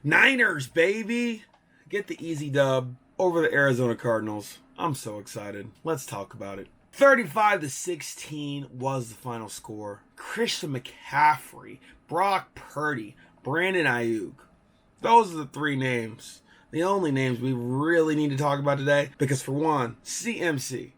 Niners, baby! Get the easy dub over the Arizona Cardinals. I'm so excited. Let's talk about it. 35-16 was the final score. Christian McCaffrey, Brock Purdy, Brandon Ayuk. Those are the three names. The only names we really need to talk about today. Because for one, CMC,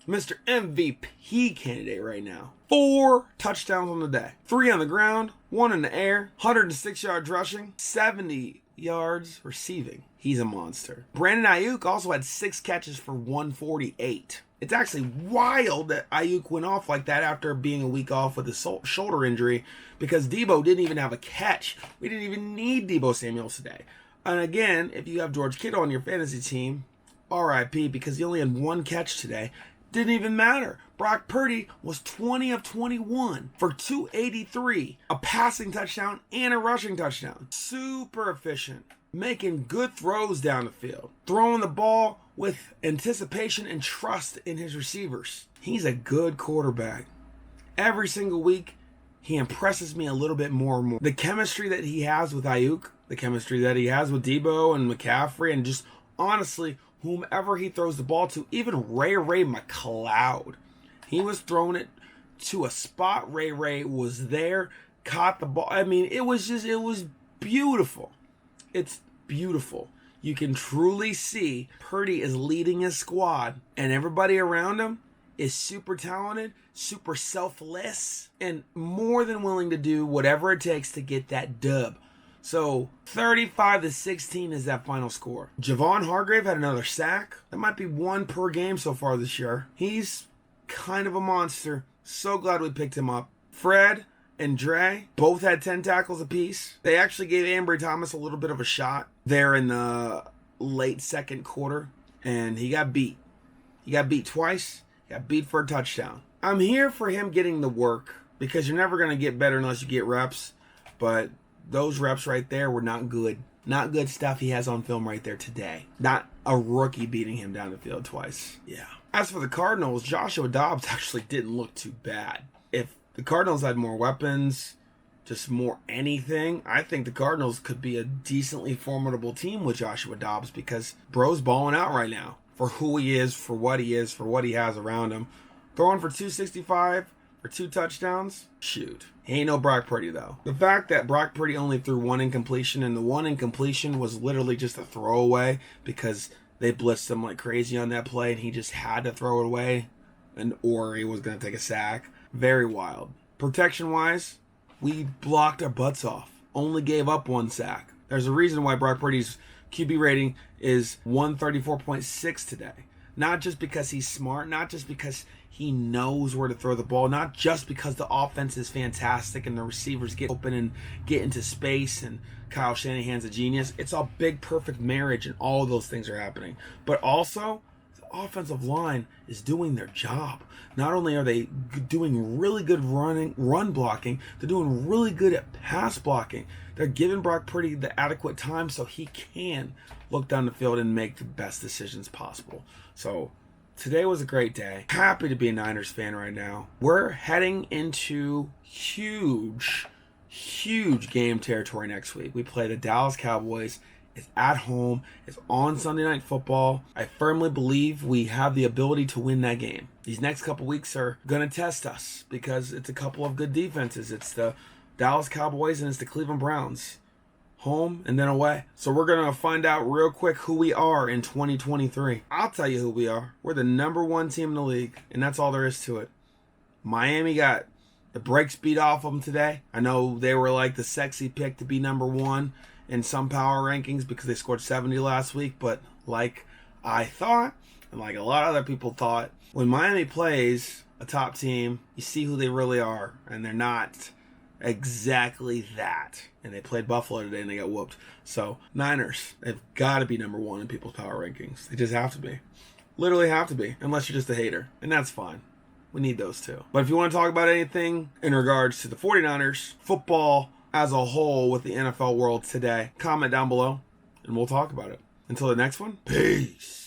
Mr. MVP candidate right now. 4 touchdowns on the day. 3 on the ground, 1 in the air, 106 yards rushing, 70 yards receiving. He's a monster. Brandon Ayuk also had 6 catches for 148. It's actually wild that Ayuk went off like that after being a week off with a shoulder injury because Debo didn't even have a catch. We didn't even need Debo Samuel today. And again, if you have George Kittle on your fantasy team, RIP, because he only had 1 catch today. Didn't even matter. Brock Purdy was 20 of 21 for 283, a passing touchdown and a rushing touchdown. Super efficient, making good throws down the field, throwing the ball with anticipation and trust in his receivers. He's a good quarterback. Every single week, he impresses me a little bit more and more. The chemistry that he has with Ayuk, the chemistry that he has with Debo and McCaffrey, and just honestly, whomever he throws the ball to, even Ray McCloud. He was throwing it to a spot. Ray was there, caught the ball. I mean, it was beautiful. It's beautiful. You can truly see Purdy is leading his squad, and everybody around him is super talented, super selfless, and more than willing to do whatever it takes to get that dub. So 35-16 is that final score. Javon Hargrave had another sack. That might be 1 per game so far this year. He's kind of a monster. So glad we picked him up. Fred and Dre both had 10 tackles apiece. They actually gave Ambry Thomas a little bit of a shot there in the late second quarter, and he got beat. He got beat twice. He got beat for a touchdown. I'm here for him getting the work because you're never going to get better unless you get reps, but those reps right there were not good. Not good stuff he has on film right there today. Not a rookie beating him down the field twice. Yeah. As for the Cardinals, Joshua Dobbs actually didn't look too bad. If the Cardinals had more weapons, just more anything, I think the Cardinals could be a decently formidable team with Joshua Dobbs because bro's balling out right now for who he is, for what he is, for what he has around him. Throwing for 265 for 2 touchdowns, shoot. He ain't no Brock Purdy, though. The fact that Brock Purdy only threw 1 incompletion, and the 1 incompletion was literally just a throwaway because they blitzed him like crazy on that play, and he just had to throw it away, or he was going to take a sack. Very wild. Protection-wise, we blocked our butts off. Only gave up 1 sack. There's a reason why Brock Purdy's QB rating is 134.6 today. Not just because he's smart, not just because he knows where to throw the ball, not just because the offense is fantastic and the receivers get open and get into space and Kyle Shanahan's a genius. It's a big, perfect marriage and all of those things are happening. But also, the offensive line is doing their job. Not only are they doing really good run blocking, they're doing really good at pass blocking. They're giving Brock Purdy the adequate time so he can look down the field and make the best decisions possible. So today was a great day. Happy to be a Niners fan right now. We're heading into huge game territory next week. We play the Dallas Cowboys. It's at home. It's on Sunday Night Football. I firmly believe we have the ability to win that game. These next couple weeks are going to test us because it's a couple of good defenses. It's the Dallas Cowboys and it's the Cleveland Browns. Home and then away. So we're going to find out real quick who we are in 2023. I'll tell you who we are. We're the number 1 team in the league, and that's all there is to it. Miami got the brakes beat off them today. I know they were like the sexy pick to be number 1 in some power rankings because they scored 70 last week, but like I thought, and like a lot of other people thought, when Miami plays a top team, you see who they really are, and they're not exactly that. And they played Buffalo today and they got whooped. So Niners, they've got to be number 1 in people's power rankings. They just have to be. Literally have to be, unless you're just a hater, and that's fine. We need those too. But if you want to talk about anything in regards to the 49ers, football as a whole with the NFL world today, comment down below and we'll talk about it. Until the next one, peace.